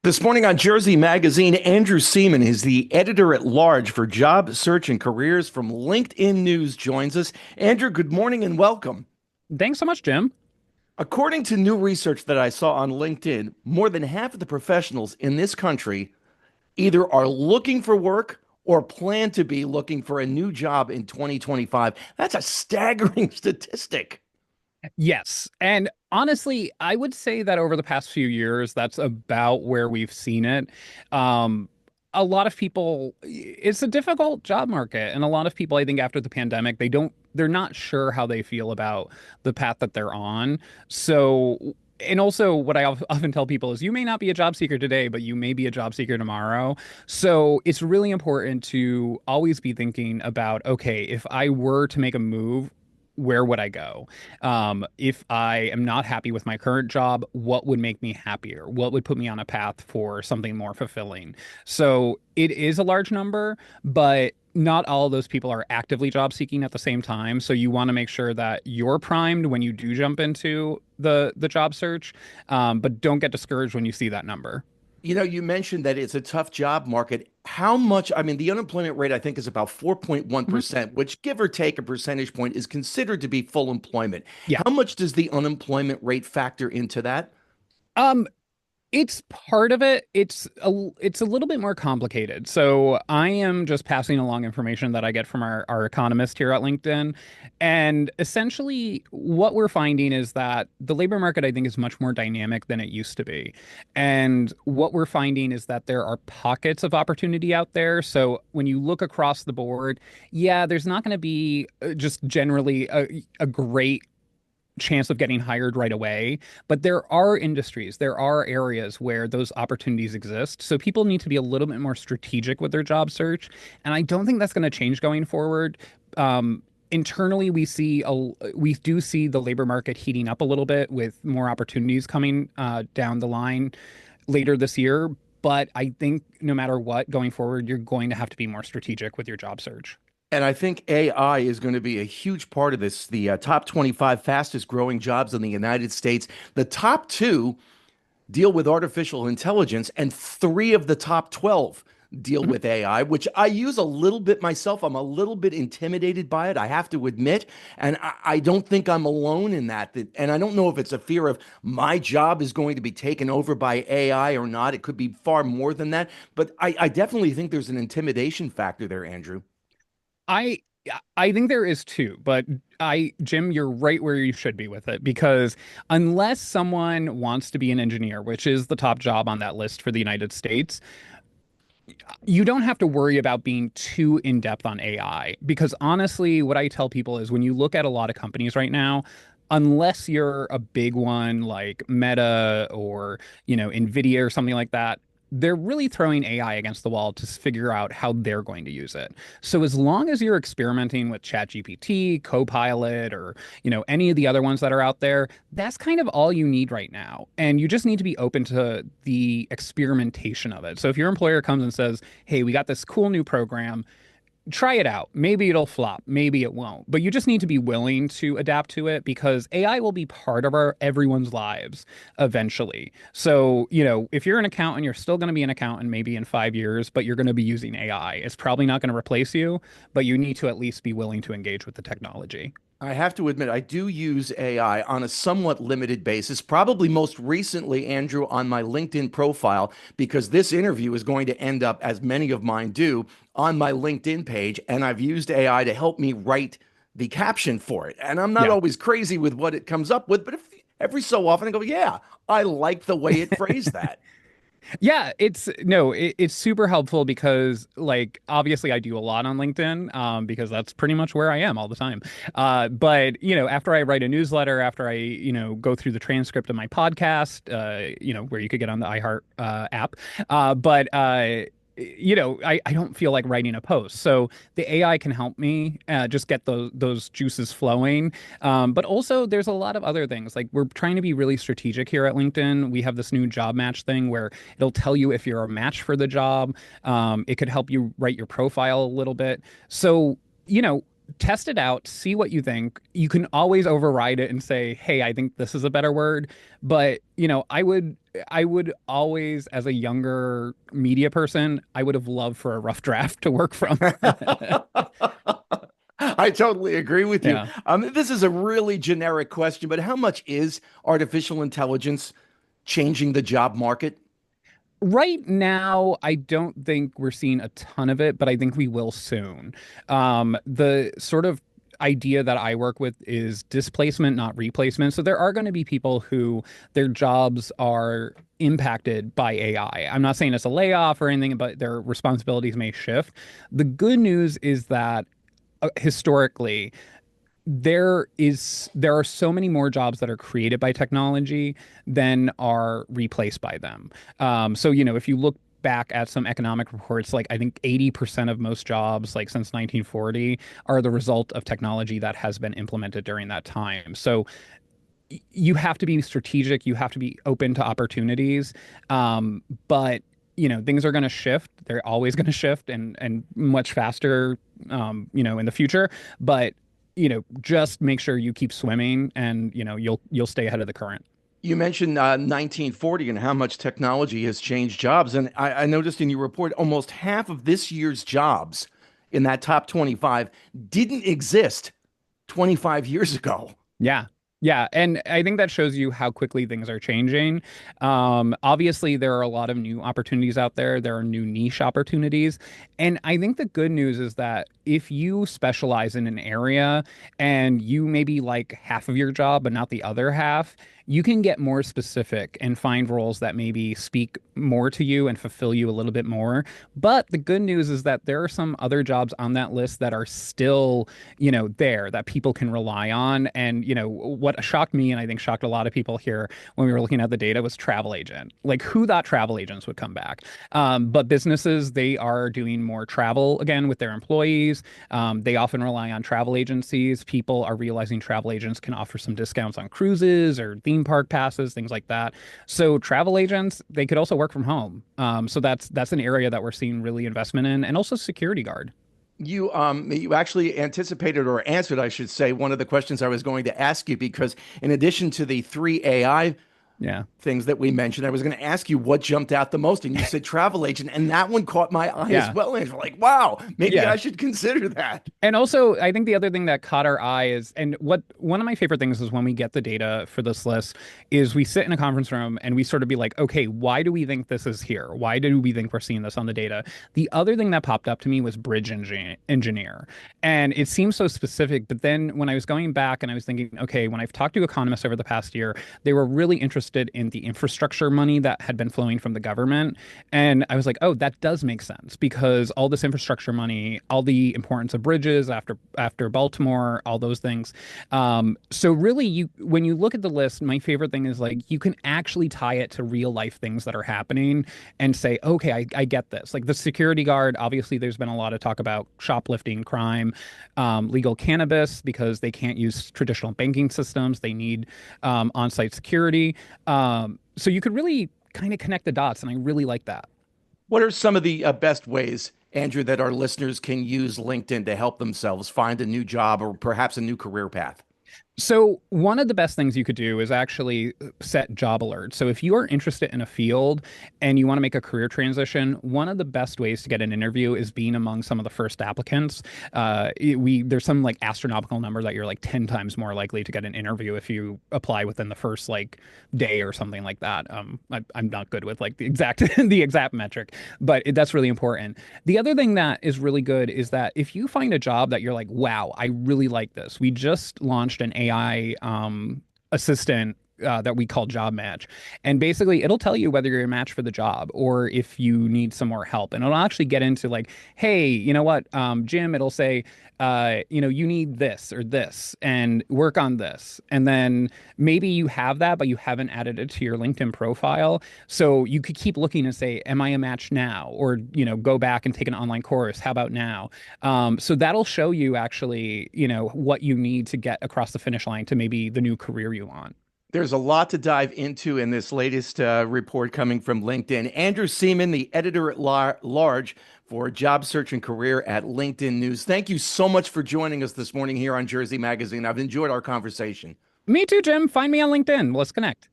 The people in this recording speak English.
This morning on Jersey Magazine, Andrew Seaman is the editor at large for job search and careers from LinkedIn News joins us. Andrew, good morning and welcome. Thanks so much, Jim. According to new research that I saw on LinkedIn, more than half of the professionals in this country either are looking for work or plan to be looking for a new job in 2025. That's a staggering statistic. Yes. And honestly, I would say that over the past few years, that's about where we've seen it. Um, a lot of people, it's a difficult job market. And a lot of people, I think, after the pandemic, they're not sure how they feel about the path that they're on. So, and also, what I often tell people is you may not be a job seeker today, but you may be a job seeker tomorrow. So it's really important to always be thinking about, okay, if I were to make a move, where would I go? If I am not happy with my current job, what would make me happier? What would put me on a path for something more fulfilling? So it is a large number, but not all of those people are actively job seeking at the same time. So you want to make sure that you're primed when you do jump into the job search, but don't get discouraged when you see that number. You mentioned that it's a tough job market. How much, I mean, the unemployment rate, I think, is about Mhm. 4.1%, which give or take a percentage point is considered to be full employment. Yeah. How much does the unemployment rate factor into that? Um, It's part of it. It's a little bit more complicated. So I am just passing along information that I get from our economist here at LinkedIn. And essentially what we're finding is that the labor market, I think, is much more dynamic than it used to be. And what we're finding is that there are pockets of opportunity out there. So when you look across the board, yeah, there's not going to be just generally a great chance of getting hired right away. But there are industries, there are areas where those opportunities exist. So people need to be a little bit more strategic with their job search. And I don't think that's going to change going forward. Internally, we do see the labor market heating up a little bit with more opportunities coming down the line later this year. But I think no matter what, going forward, you're going to have to be more strategic with your job search. And I think AI is going to be a huge part of this. The top 25 fastest growing jobs in the United States, the top two deal with artificial intelligence, and three of the top 12 deal Mhm. with AI, which I use a little bit myself. I'm a little bit intimidated by it, I have to admit. And I don't think I'm alone in And I don't know if it's a fear of my job is going to be taken over by AI or not. It could be far more than that. But I definitely think there's an intimidation factor there, Andrew. I I think there is too, but Jim, you're right where you should be with it because unless someone wants to be an engineer, which is the top job on that list for the United States, you don't have to worry about being too in depth on AI because honestly, what I tell people is when you look at a lot of companies right now, unless you're a big one like Meta or, Nvidia or something like that, they're really throwing AI against the wall to figure out how they're going to use it. So as long as you're experimenting with ChatGPT, Copilot, or, any of the other ones that are out there, that's kind of all you need right now. And you just need to be open to the experimentation of it. So if your employer comes and says, hey, we got this cool new program, try it out. Maybe it'll flop, maybe it won't. But you just need to be willing to adapt to it because AI will be part of our everyone's lives eventually. So, if you're an accountant, you're still going to be an accountant maybe in 5 years, but you're going to be using AI. It's probably not going to replace you, but you need to at least be willing to engage with the technology. I have to admit, I do use AI on a somewhat limited basis, probably most recently, Andrew, on my LinkedIn profile, because this interview is going to end up, as many of mine do, on my LinkedIn page. And I've used AI to help me write the caption for it. And I'm not Yeah. always crazy with what it comes up with, but every so often I go, yeah, I like the way it phrased that. Yeah, it's super helpful because like obviously I do a lot on LinkedIn because that's pretty much where I am all the time. But after I write a newsletter, after I go through the transcript of my podcast, where you could get on the iHeart app, but I don't feel like writing a post. So the AI can help me just get those juices flowing. But also there's a lot of other things. Like we're trying to be really strategic here at LinkedIn. We have this new job match thing where it'll tell you if you're a match for the job. It could help you write your profile a little bit. So, test it out, see what you think. You can always override it and say, "Hey, I think this is a better word." But, I would always, as a younger media person, I would have loved for a rough draft to work from. I totally agree with you. Yeah. This is a really generic question, but how much is artificial intelligence changing the job market? Right now, I don't think we're seeing a ton of it, but I think we will soon. The sort of idea that I work with is displacement, not replacement. So there are going to be people who their jobs are impacted by AI. I'm not saying it's a layoff or anything, but their responsibilities may shift. The good news is that historically, there are so many more jobs that are created by technology than are replaced by them. So if you look back at some economic reports, like I think 80% of most jobs, like since 1940, are the result of technology that has been implemented during that time. So you have to be strategic, you have to be open to opportunities, but things are going to shift. They're always going to shift and much faster, in the future. But just make sure you keep swimming, and you'll stay ahead of the current. You mentioned 1940 and how much technology has changed jobs. And I noticed in your report almost half of this year's jobs in that top 25 didn't exist 25 years ago. Yeah. Yeah. And I think that shows you how quickly things are changing. Obviously, there are a lot of new opportunities out there. There are new niche opportunities. And I think the good news is that if you specialize in an area and you maybe like half of your job, but not the other half, you can get more specific and find roles that maybe speak more to you and fulfill you a little bit more. But the good news is that there are some other jobs on that list that are still there that people can rely on. And, what shocked me, and I think shocked a lot of people here when we were looking at the data, was travel agent. Like, who thought travel agents would come back? But businesses, they are doing more travel again with their employees. They often rely on travel agencies. People are realizing travel agents can offer some discounts on cruises or theme park passes, things like that. So travel agents, they could also work from home. So that's an area that we're seeing really investment in, and also security guard. You actually anticipated or answered, I should say, one of the questions I was going to ask you because in addition to the three AI Yeah. things that we mentioned, I was going to ask you what jumped out the most, and you said travel agent, and that one caught my eye as Yeah. well. And I was like, wow, maybe Yeah. I should consider that. And also, I think the other thing that caught our eye is, and what one of my favorite things is when we get the data for this list, is we sit in a conference room and we sort of be like, okay, why do we think this is here? Why do we think we're seeing this on the data? The other thing that popped up to me was engineer. And it seems so specific. But then when I was going back and I was thinking, okay, when I've talked to economists over the past year, they were really interested in the infrastructure money that had been flowing from the government. And I was like, oh, that does make sense because all this infrastructure money, all the importance of bridges after Baltimore, all those things. So really, when you look at the list, my favorite thing is like you can actually tie it to real life things that are happening and say, okay, I get this. Like the security guard, obviously, there's been a lot of talk about shoplifting, crime, legal cannabis because they can't use traditional banking systems. They need on-site security. So you could really kind of connect the dots, and I really like that. What are some of the best ways, Andrew, that our listeners can use LinkedIn to help themselves find a new job or perhaps a new career path? So one of the best things you could do is actually set job alerts. So if you are interested in a field and you want to make a career transition, one of the best ways to get an interview is being among some of the first applicants. There's some like astronomical number that you're like 10 times more likely to get an interview if you apply within the first like day or something like that. I'm not good with like the exact the exact metric, but that's really important. The other thing that is really good is that if you find a job that you're like, wow, I really like this. We just launched an AI assistant that we call Job Match. And basically, it'll tell you whether you're a match for the job or if you need some more help. And it'll actually get into like, hey, you know what, Jim, it'll say, you need this or this and work on this. And then maybe you have that, but you haven't added it to your LinkedIn profile. So you could keep looking and say, am I a match now? Or, go back and take an online course. How about now? So that'll show you actually, what you need to get across the finish line to maybe the new career you want. There's a lot to dive into in this latest report coming from LinkedIn. Andrew Seaman, the editor at large for job search and career at LinkedIn News. Thank you so much for joining us this morning here on Jersey Magazine. I've enjoyed our conversation. Me too, Jim. Find me on LinkedIn. Let's connect.